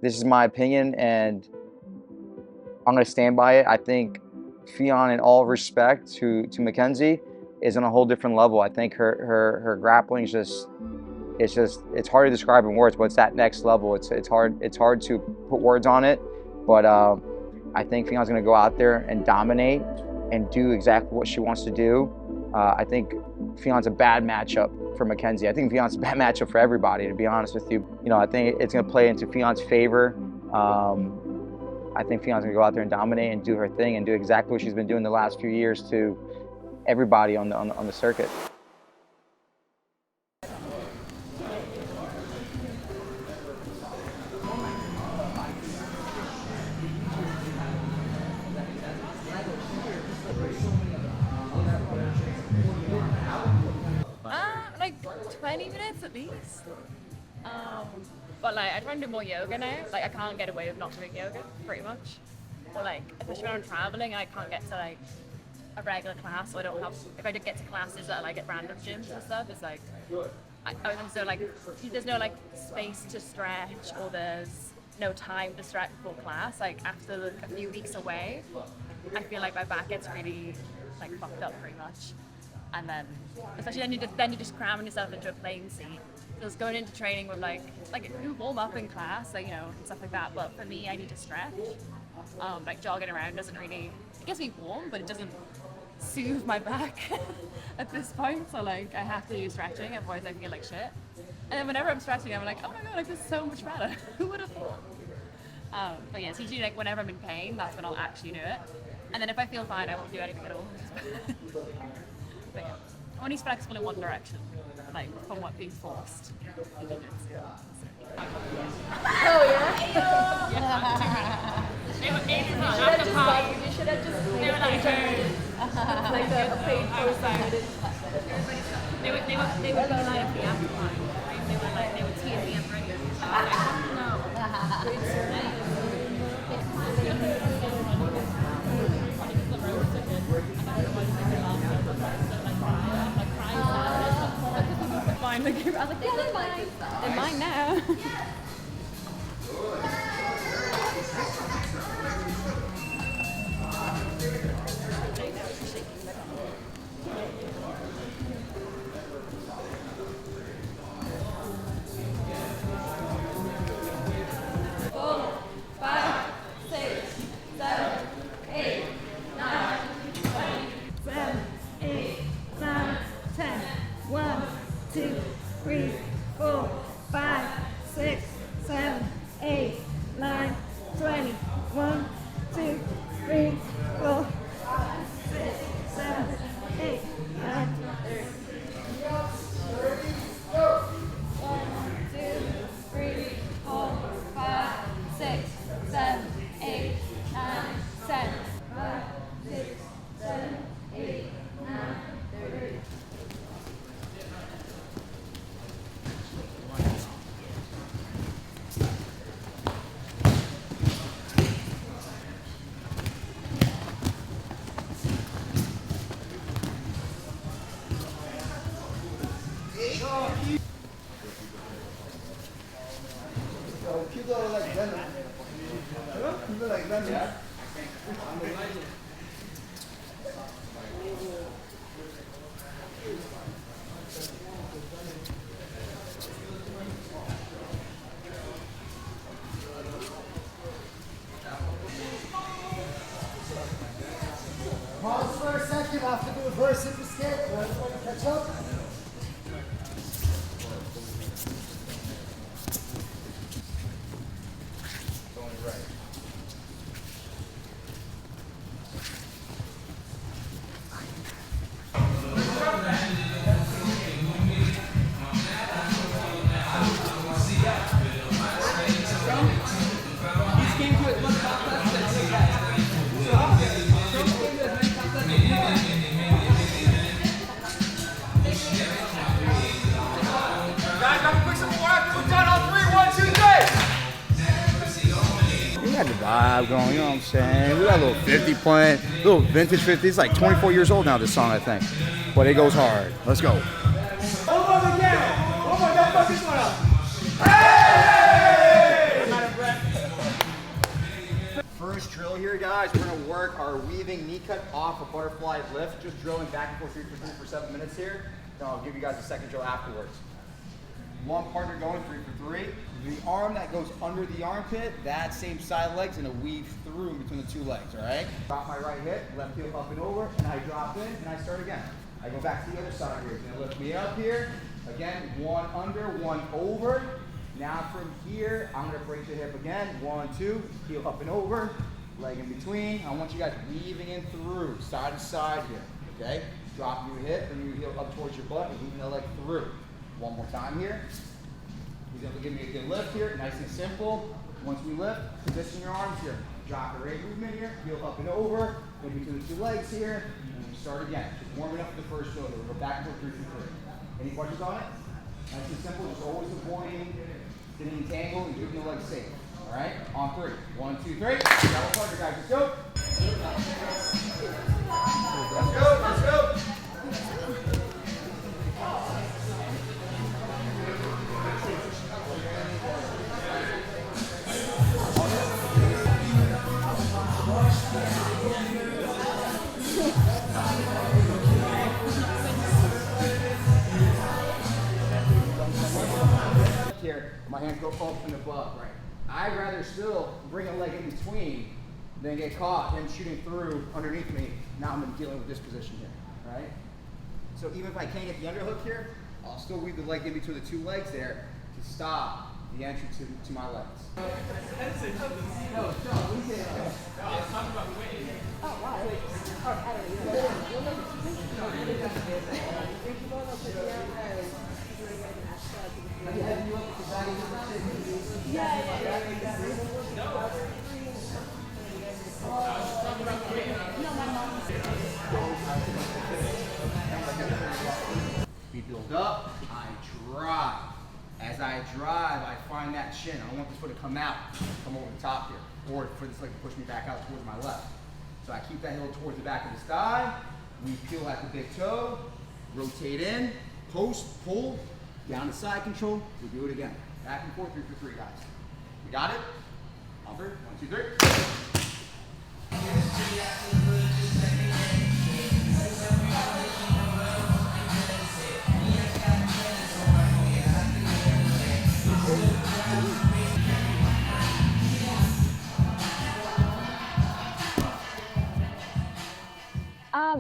this is my opinion, and I'm going to stand by it. I think Ffion, in all respect to Mackenzie, is on a whole different level. I think her grappling is it's hard to describe in words, but it's that next level. It's hard to put words on it, but I think Ffion's going to go out there and dominate and do exactly what she wants to do. I think Ffion's a bad matchup for Mackenzie. I think Ffion's a bad matchup for everybody, to be honest with you. You know, I think it's going to play into Ffion's favor. I think Ffion's going to go out there and dominate and do her thing and do exactly what she's been doing the last few years to everybody on the circuit. Like 20 minutes at least. But like I try and do more yoga now. Like I can't get away with not doing yoga pretty much. Or like especially when I'm traveling, I can't get to like a regular class. So I don't have. If I did get to classes that are like at random gyms and stuff, it's like I'm so like there's no like space to stretch or there's no time to stretch before class. Like after a few weeks away, I feel like my back gets really like fucked up pretty much. And then, especially then you're just cramming yourself into a plane seat. So it's going into training with like you warm up in class, like, you know, and stuff like that. But for me, I need to stretch. Like jogging around doesn't really, it gets me warm, but it doesn't soothe my back at this point. So like, I have to do stretching, otherwise I feel like shit. And then whenever I'm stretching, I'm like, oh my god, I feel so much better. Who would have thought? But yeah, it's usually like whenever I'm in pain, that's when I'll actually do it. And then if I feel fine, I won't do anything at all. But yeah, I'm only flexible in one direction, like from what being forced. Oh yeah? You should have just played like a paid post. They would be like the after party. They would tease me up ready. Fine, like, I was like, yeah, they're mine. They're mine now. Pause for a second after the reverse hip escape. Everybody catch up. Going right. We got the vibe going, you know what I'm saying? We got a little 50 playing, little vintage 50. It's like 24 years old now, this song, I think. But it goes hard. Let's go. Hold on again. Oh my God, fuck this one up. Hey! I'm out of breath. here, guys, we're gonna work our weaving knee cut off a butterfly lift, just drilling back and forth 3 for 7 minutes here. Then I'll give you guys a second drill afterwards. One partner going 3 for 3. The arm that goes under the armpit, that same side leg's gonna weave through between the two legs, all right? Drop my right hip, left heel up and over, and I drop in, and I start again. I go back to the other side here. It's gonna lift me up here. Again, one under, one over. Now from here, I'm gonna break the hip again. 1, 2, heel up and over, leg in between. I want you guys weaving in through, side to side here, okay? Drop your hip and your heel up towards your butt and moving the leg through. One more time here. He's gonna give me a good lift here, nice and simple. Once we lift, position your arms here. Drop the right movement here, heel up and over, in between the two legs here, and we start again. Just warming up for the first shoulder. We'll go back and forth 3 for 3. Any questions on it? Nice and simple, just always avoiding getting entangled and keeping the legs safe. All right, on 3. 1, 2, 3. Double partner, guys. Let's go. Let's go. Let's go. Here, my hands go up and above, right? I'd rather still bring a leg in between than get caught and shooting through underneath me. Now I'm dealing with this position here, right? So even if I can't get the underhook here, I'll still weave the leg in between the two legs there to stop the entry to my legs. We build up, I drive. As I drive, I find that shin. I want this foot to come out, come over the top here, or for this leg to push me back out towards my left. So I keep that heel towards the back of the thigh. We peel at the big toe, rotate in, post, pull, down to side control. We do it again. Back and forth, 3 for 3, guys. We got it? On 3, 1, 2, 3.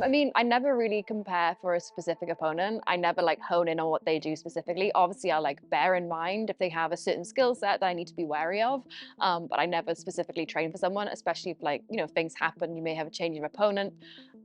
I mean, I never really compare for a specific opponent. I never like hone in on what they do specifically. Obviously, I like bear in mind if they have a certain skill set that I need to be wary of. But I never specifically train for someone, especially if like, you know, things happen, you may have a change of opponent.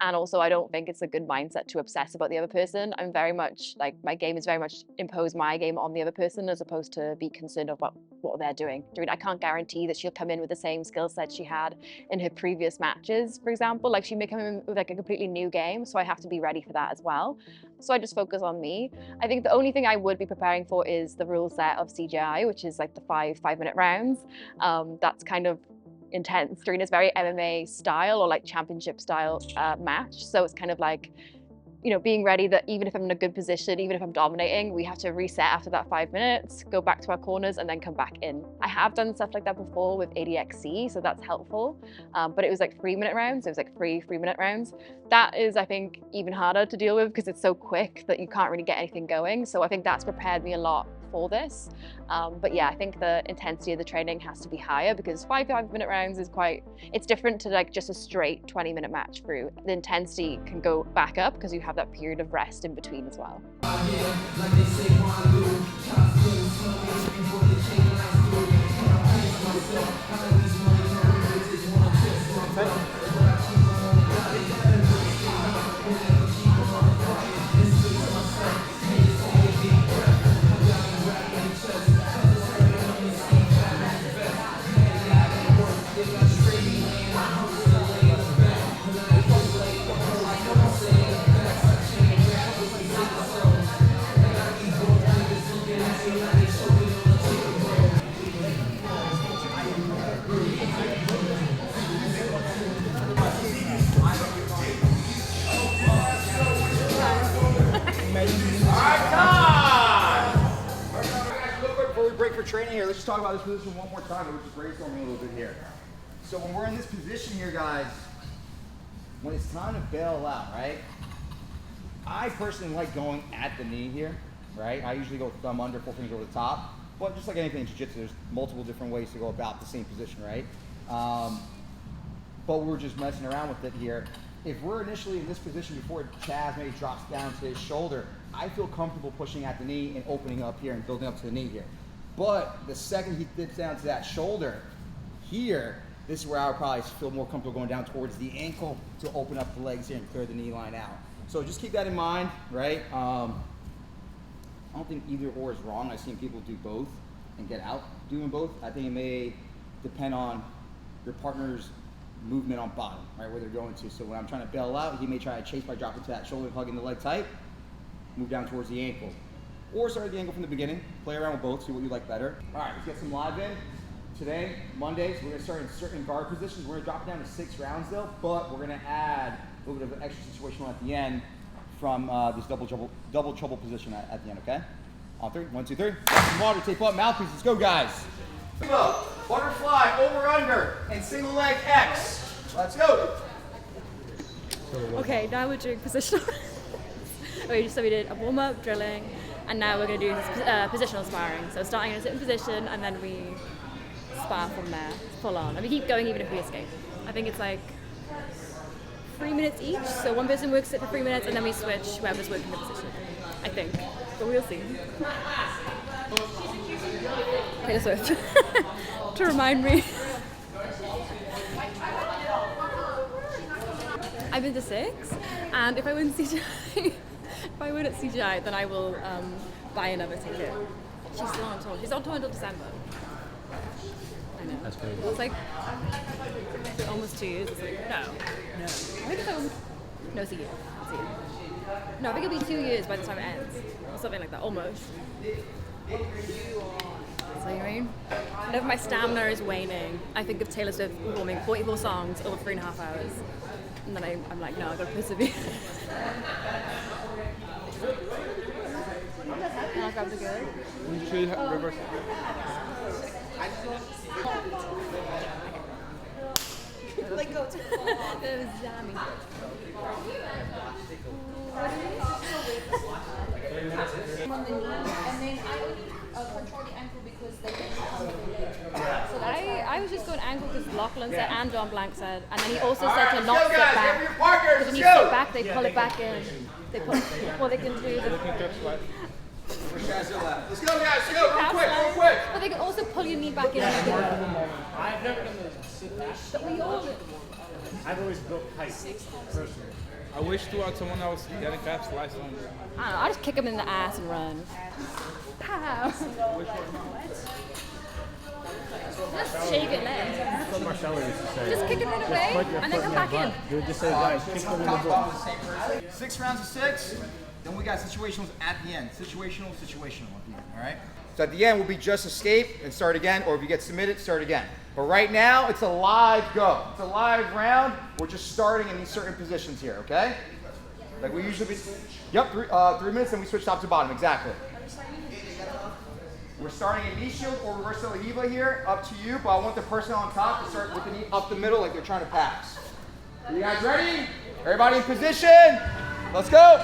And also, I don't think it's a good mindset to obsess about the other person. I'm very much like, my game is very much impose my game on the other person as opposed to be concerned about what they're doing. I can't guarantee that she'll come in with the same skill set she had in her previous matches, for example. Like she may come in with like a completely new game, so I have to be ready for that as well. So I just focus on me. I think the only thing I would be preparing for is the rule set of CJI, which is like the 5-minute rounds. That's kind of intense. It's very MMA style or like championship style match. So it's kind of like, you know, being ready that even if I'm in a good position, even if I'm dominating, we have to reset after that 5 minutes, go back to our corners and then come back in. I have done stuff like that before with ADCC, so that's helpful. But it was like 3-minute rounds. It was like 3-minute rounds. That is, I think, even harder to deal with because it's so quick that you can't really get anything going. So I think that's prepared me a lot for this. But yeah, I think the intensity of the training has to be higher because 5-minute rounds is quite, it's different to like just a straight 20-minute match through. The intensity can go back up because you have that period of rest in between as well. Training here. Let's just talk about this position one more time. We're just brainstorming a little bit here. So when we're in this position here, guys, when it's time to bail out, right? I personally like going at the knee here, right? I usually go thumb under, 4 fingers over the top. But just like anything in jiu-jitsu, there's multiple different ways to go about the same position, right? But we're just messing around with it here. If we're initially in this position before Chaz maybe drops down to his shoulder, I feel comfortable pushing at the knee and opening up here and building up to the knee here. But the second he dips down to that shoulder here, this is where I would probably feel more comfortable going down towards the ankle to open up the legs here and clear the knee line out. So just keep that in mind, right? I don't think either or is wrong. I've seen people do both and get out doing both. I think it may depend on your partner's movement on bottom, right, where they're going to. So when I'm trying to bail out, he may try to chase by dropping to that shoulder, hugging the leg tight, move down towards the ankle. Or start at the ankle from the beginning, play around with both, see what you like better. All right, let's get some live in. Today, Monday, so we're gonna start in certain guard positions. We're gonna drop it down to 6 rounds though, but we're gonna add a little bit of extra situational at the end from this double trouble position at the end, okay? On 3, 1, 2, 3. Some water, tape up, mouthpiece, let's go guys. Butterfly, over, under, and single leg X. Let's go. Okay, now we're doing positional. So we did a warm up, drilling, and now we're going to do positional sparring. So starting in a certain position, and then we spar from there, full on. And we keep going even if we escape. I think it's like 3 minutes each. So one person works it for 3 minutes, and then we switch whoever's working the position. I think, but we'll see. Taylor Swift to remind me. I've been to 6, and if I win CJI, if I win at CJI, then I will buy another ticket. She's still on tour. She's on tour until December. I know. That's crazy. It's like almost 2 years. It's like no. I think it's like no, it's a year. It's a year. No, I think it'll be 2 years by the time it ends, or something like that, almost. So you mean? Whenever my stamina is waning, I think of Taylor Swift performing 44 songs over 3.5 hours. And then I'm like, no, I've got to persevere. And I'll grab the good. You should reverse it. Like go to that was jammy. On the knee, and then I only control the ankle because they didn't come so I was just going ankle because Lachlan said and John Blank said, and then he also said to not sit back. Because when you sit back, they pull it back in. They pull, well, they can do the. Let's go guys, let's go, real quick. But they can also pull your knee back in. I've never done the sit back. But we all. I've always built height, personally. I wish to someone else getting fast slice on. I don't know, I'll just kick him in the ass and run. Pow! Just shake it, That's what Marcella used to say. just kick it right away, and then come back in. Dude, just say, guys, kick them in the butt. 6 rounds of 6, then we got situationals at the end. Situational at the end, all right? So at the end, will be just escape and start again, or if you get submitted, start again. But right now, it's a live go. It's a live round. We're just starting in these certain positions here, okay? Like we usually be, yep, 3 minutes, and we switch top to bottom, exactly. We're starting a knee shield or reverse Hiva here, up to you, but I want the person on top to start with the knee up the middle like they're trying to pass. Are you guys ready? Everybody in position? Let's go.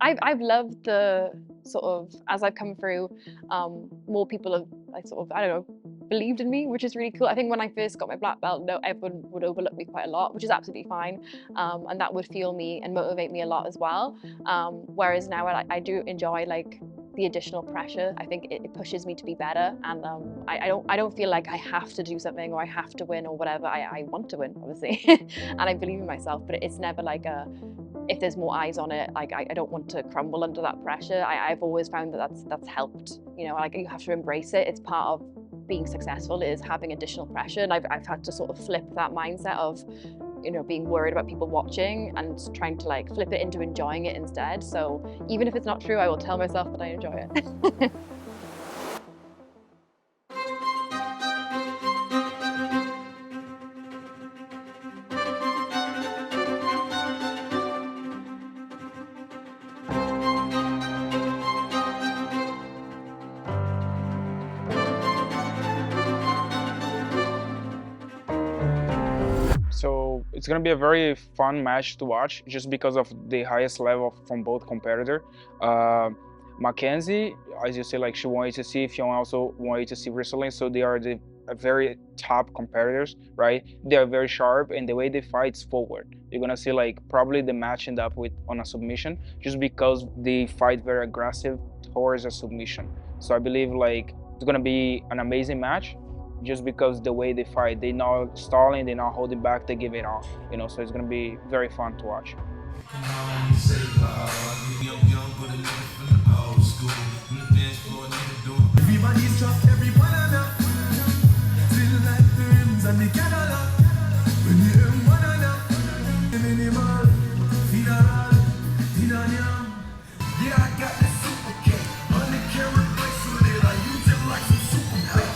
I've loved the sort of, as I've come through, more people have like sort of, I don't know, believed in me, which is really cool. I think when I first got my black belt, no, everyone would overlook me quite a lot, which is absolutely fine. And that would fuel me and motivate me a lot as well. Whereas now I do enjoy like the additional pressure. I think it pushes me to be better, and I don't feel like I have to do something or I have to win or whatever. I want to win, obviously, and I believe in myself, but it's never like if there's more eyes on it, like I don't want to crumble under that pressure. I've always found that that's helped. You know, like you have to embrace it. It's part of being successful, is having additional pressure, and I've had to sort of flip that mindset of, you know, being worried about people watching and trying to like flip it into enjoying it instead. So even if it's not true, I will tell myself that I enjoy it. So it's gonna be a very fun match to watch, just because of the highest level from both competitors. Mackenzie, as you say, like she won ADCC, Ffion also won ADCC recently, so they are the very top competitors, right? They are very sharp, and the way they fight is forward. You're gonna see like probably the match end up with on a submission, just because they fight very aggressive towards a submission. So I believe like it's gonna be an amazing match, just because the way they fight, they're not stalling, they're not holding back, they give it all, you know, so it's gonna be very fun to watch. Everybody's dropped everyone on up. Still like the rims and the Cadillac. When you earn one on up. Minimal, funeral, dinanium. Yeah, I got the super cake. On the carrot like so that I use it like some super cake.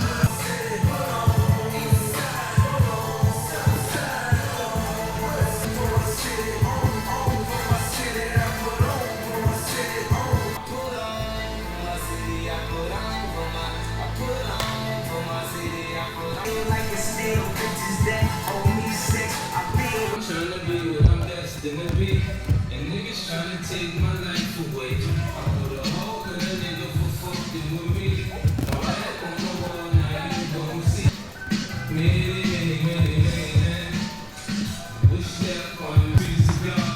And niggas tryna take my life away. I put a hole in a nigga for fucking with me. All that on the wall, now you gon' see. Many, wish that on the piece of God.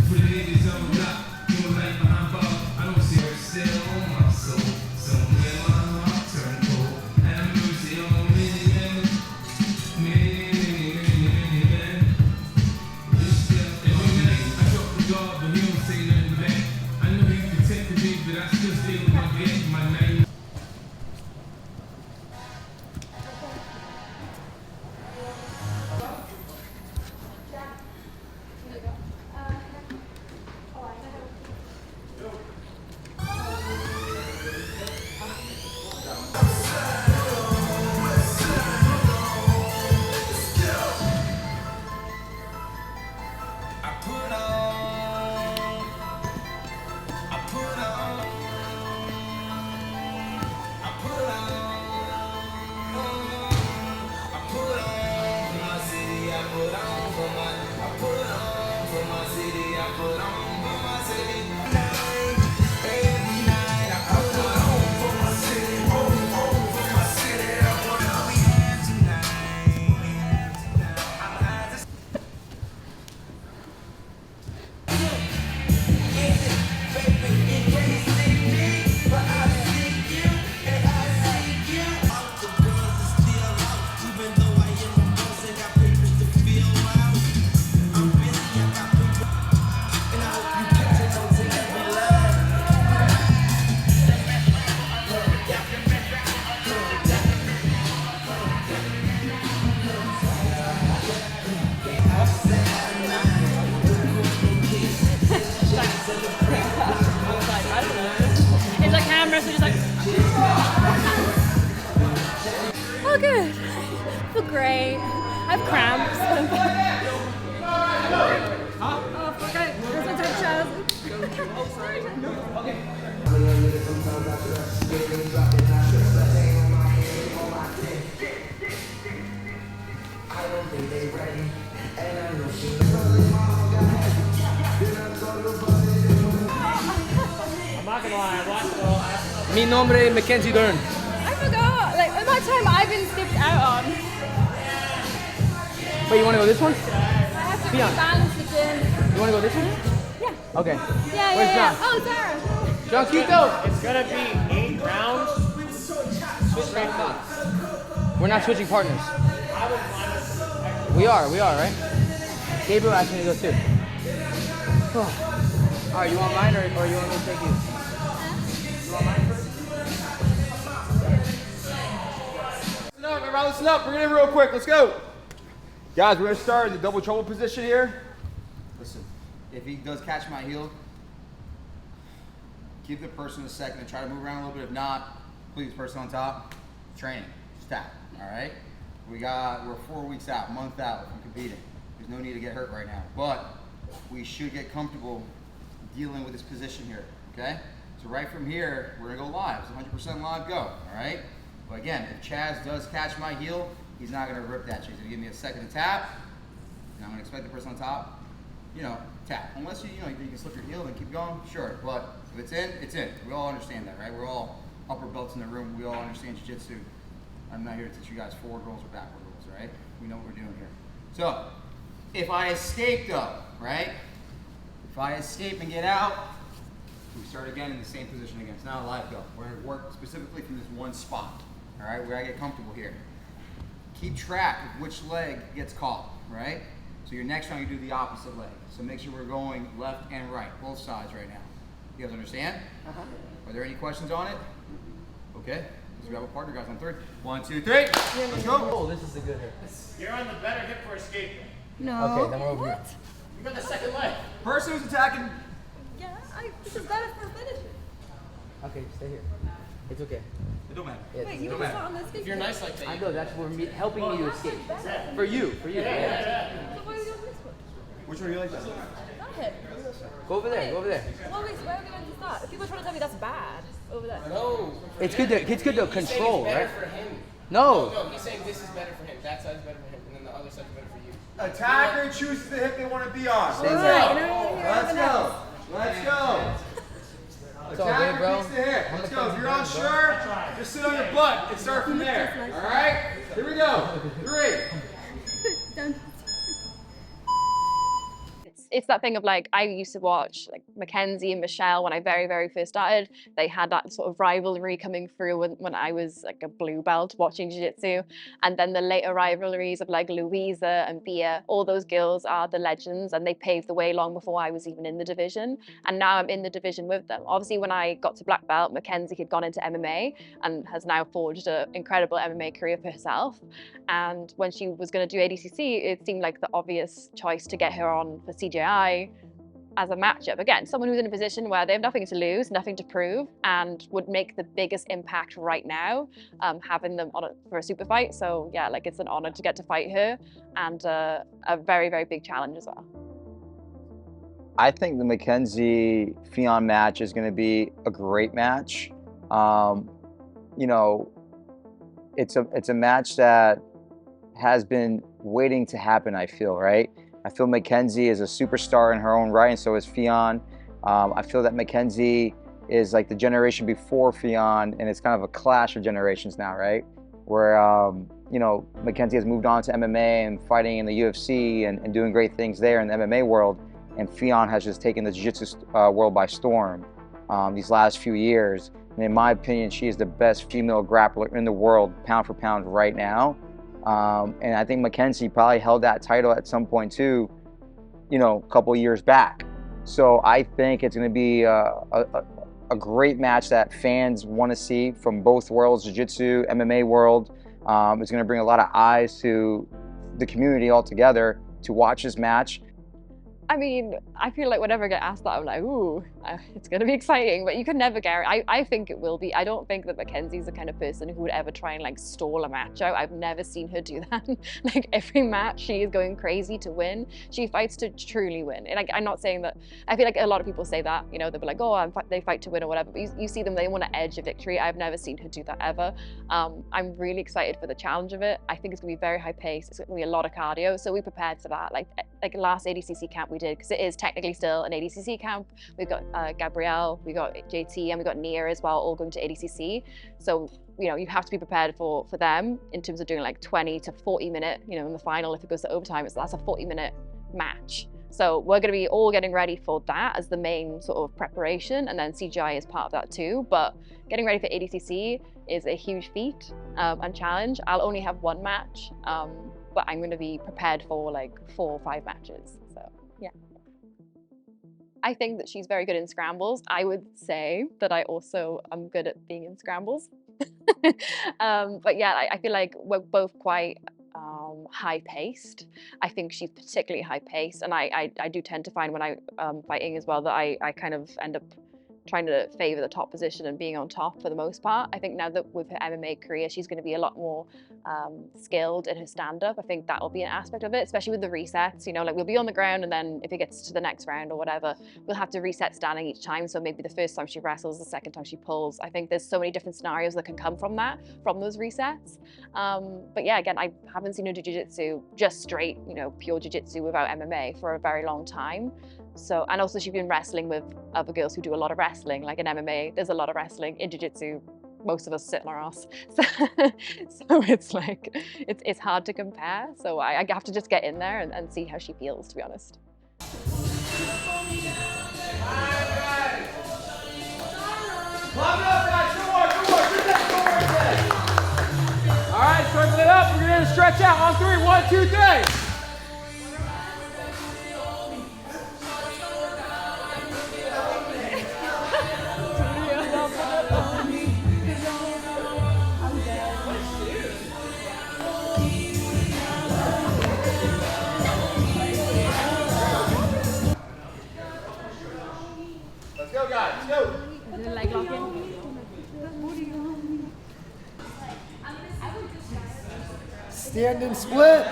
For the niggas on top, doing life behind bar. I don't see her still on my soul. Somewhere my heart turned cold. Have mercy on many men. Many men. God, but he don't say nothing back. I know he protected me, but I still stay with my gang, my name. It's like camera, so just like. Oh, good. I feel great. I have cramps. Oh, okay. There's my touch. Oh, sorry. Mi nombre es Mackenzie Dern. I forgot. Like, at that time, I've been skipped out on. Wait, you want to go this one? I have to Ffion. balance the gym. You want to go this one? Yeah. Okay. Yeah, Where's yeah. John? Oh, Sarah. Jonquito! It's gonna be 8 rounds. Straight fights. We're not switching partners. We are, right? Gabriel asked me to go too. All right, you want mine or you want me to take you? You want mine first? Listen up, everybody, listen up. Bring it in real quick. Let's go. Guys, we're gonna start in the double trouble position here. Listen, if he does catch my heel, keep the person a second and try to move around a little bit. If not, please, person on top, training, just tap, all right? We're 4 weeks out, month out from competing. There's no need to get hurt right now, but we should get comfortable dealing with this position here, okay? So right from here, we're gonna go live. It's 100% live go, all right? But again, if Chaz does catch my heel, he's not gonna rip that. He's gonna give me a second to tap, and I'm gonna expect the person on top, tap. Unless you can slip your heel and keep going, sure. But if it's in, it's in. We all understand that, right? We're all upper belts in the room. We all understand jiu-jitsu. I'm not here to teach you guys forward rolls or backward rolls, right? We know what we're doing here. So, if I escape though, right? If I escape and get out, we start again in the same position again. It's not a live go. We're gonna work specifically from this one spot, all right? We gotta get comfortable here. Keep track of which leg gets caught, right? So your next round, you do the opposite leg. So make sure we're going left and right, both sides right now. You guys understand? Are there any questions on it? Okay. Let's grab a partner, guys, on 3. 1, 2, 3. Let's go. Oh, this is the good hip. You're on the better hip for escape. No. Okay, then we're over here. You got the second leg. Person who's attacking. Yeah, this is better for finish. Okay, stay here. It's okay. It don't matter. Yeah, Wait, you were just on this big. If you're nice like that. I know, that's for me, helping me to escape. For you. So why are we doing this one? Which one do you like that? That hit. Go over there, go over there. Well, wait, where are we going to start? If people are trying to tell me that's bad, over there. No. It's good to control, right? For him. No. No, he's saying this is better for him. That side's better for him, and then the other side's better for you. Attacker chooses the hip they want to be on. All right, Let's go. Let's go. It's all good, bro. Attacker picks the hip. Let's go. If you're unsure, just sit on your butt and start from there. All right? Here we go. 3. It's that thing of like, I used to watch like Mackenzie and Michelle when I very, very first started. They had that sort of rivalry coming through when I was like a blue belt watching jiu-jitsu. And then the later rivalries of like Louisa and Bia, all those girls are the legends and they paved the way long before I was even in the division. And now I'm in the division with them. Obviously, when I got to black belt, Mackenzie had gone into MMA and has now forged an incredible MMA career for herself. And when she was going to do ADCC, it seemed like the obvious choice to get her on for CJI as a matchup. Again, someone who's in a position where they have nothing to lose, nothing to prove, and would make the biggest impact right now, having them on for a super fight. So yeah, like it's an honor to get to fight her, and a very, very big challenge as well. I think the Mackenzie Ffion match is going to be a great match. It's a match that has been waiting to happen, I feel, right? I feel Mackenzie is a superstar in her own right, and so is Ffion. I feel that Mackenzie is like the generation before Ffion, and it's kind of a clash of generations now, right? Where, Mackenzie has moved on to MMA and fighting in the UFC and doing great things there in the MMA world, and Ffion has just taken the jiu-jitsu world by storm these last few years. And in my opinion, she is the best female grappler in the world, pound for pound, right now. And I think Mackenzie probably held that title at some point too, a couple years back. So I think it's going to be a great match that fans want to see from both worlds, jiu-jitsu, MMA world. It's going to bring a lot of eyes to the community altogether to watch this match. I mean, I feel like whenever I get asked that, I'm like, ooh, it's going to be exciting, but you can never guarantee. I think it will be. I don't think that Mackenzie's the kind of person who would ever try and like stall a match out. I've never seen her do that. Like every match, she is going crazy to win. She fights to truly win. And like, I'm not saying that, I feel like a lot of people say that, they'll be like, oh, they fight to win or whatever. But you see them, they want to edge a victory. I've never seen her do that ever. I'm really excited for the challenge of it. I think it's going to be very high paced. It's going to be a lot of cardio. So we prepared for that. Like last ADCC camp we did, because it is technically still an ADCC camp. We've got Gabrielle, we got JT, and we got Nia as well, all going to ADCC. So, you have to be prepared for them in terms of doing like 20 to 40 minute, in the final, if it goes to overtime, that's a 40-minute match. So we're going to be all getting ready for that as the main sort of preparation, and then CJI is part of that too. But getting ready for ADCC is a huge feat and challenge. I'll only have one match, but I'm going to be prepared for like 4 or 5 matches. So yeah. I think that she's very good in scrambles. I would say that I also am good at being in scrambles. But yeah, I feel like we're both quite high-paced. I think she's particularly high-paced, and I do tend to find when I fighting as well that I kind of end up trying to favor the top position and being on top for the most part. I think now that with her MMA career, she's going to be a lot more skilled in her stand-up. I think that will be an aspect of it, especially with the resets. You know, like we'll be on the ground, and then if it gets to the next round or whatever, we'll have to reset standing each time. So maybe the first time she wrestles, the second time she pulls. I think there's so many different scenarios that can come from that, from those resets. But yeah, again, I haven't seen her do jiu-jitsu just straight, you know, pure jiu-jitsu without MMA for a very long time. So, and also she's been wrestling with other girls who do a lot of wrestling, like in MMA, there's a lot of wrestling. In jiu-jitsu, most of us sit on our ass. So it's like, it's hard to compare. So I have to just get in there and see how she feels, to be honest. All right, circle it up. We're gonna stretch out on 3. 1, 2, 3. Let's go, guys. Let's go. Leg locking. Standing split.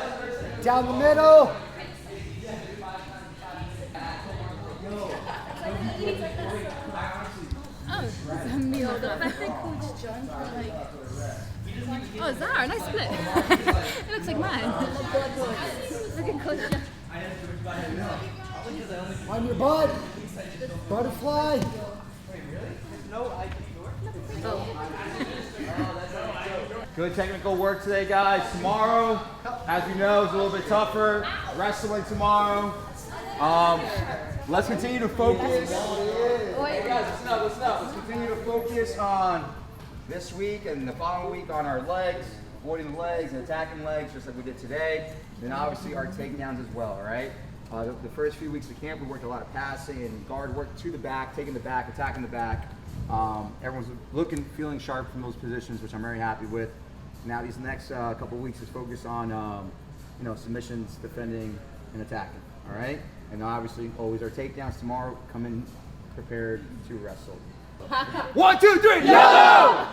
Down the middle. Oh, it's a meal. I think Coach John for like. Oh, Zara, nice split. It looks like mine. Look at Coach John. On your butt. Butterfly. Good technical work today, guys. Tomorrow, as you know, is a little bit tougher. Wrestling tomorrow. Let's continue to focus. Hey guys, listen up, listen up. Let's continue to focus on this week and the following week on our legs, avoiding the legs and attacking legs, just like we did today. Then obviously our takedowns as well, all right? The first few weeks of camp, we worked a lot of passing and guard work to the back, taking the back, attacking the back. Everyone's looking, feeling sharp from those positions, which I'm very happy with. Now these next couple of weeks is focused on, you know, submissions, defending, and attacking, all right? And obviously, always our takedowns tomorrow, come in prepared to wrestle. 1, 2, 3, yellow!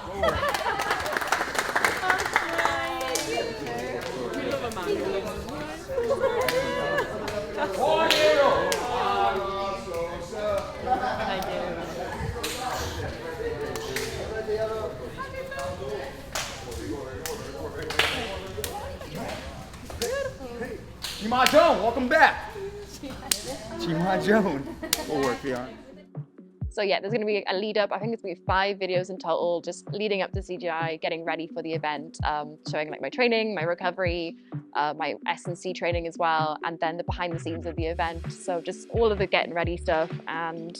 Chima Joan, welcome back. Chima Joan. We'll work, Ffion. So yeah, there's going to be a lead up. I think it's going to be 5 videos in total, just leading up to CJI, getting ready for the event, showing like my training, my recovery, my S&C training as well, and then the behind the scenes of the event. So just all of the getting ready stuff, and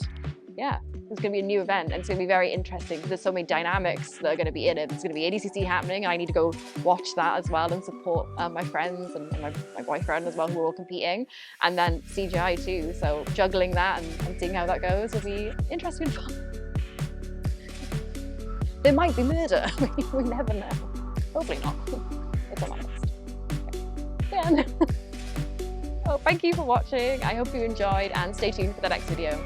yeah, it's going to be a new event, and it's going to be very interesting because there's so many dynamics that are going to be in it. There's going to be ADCC happening, and I need to go watch that as well and support my friends and my boyfriend as well, who are all competing, and then CJI too. So juggling that and seeing how that goes will be interesting and fun. There might be murder. We never know. Hopefully not. If I'm honest. Yeah. Oh, thank you for watching. I hope you enjoyed, and stay tuned for the next video.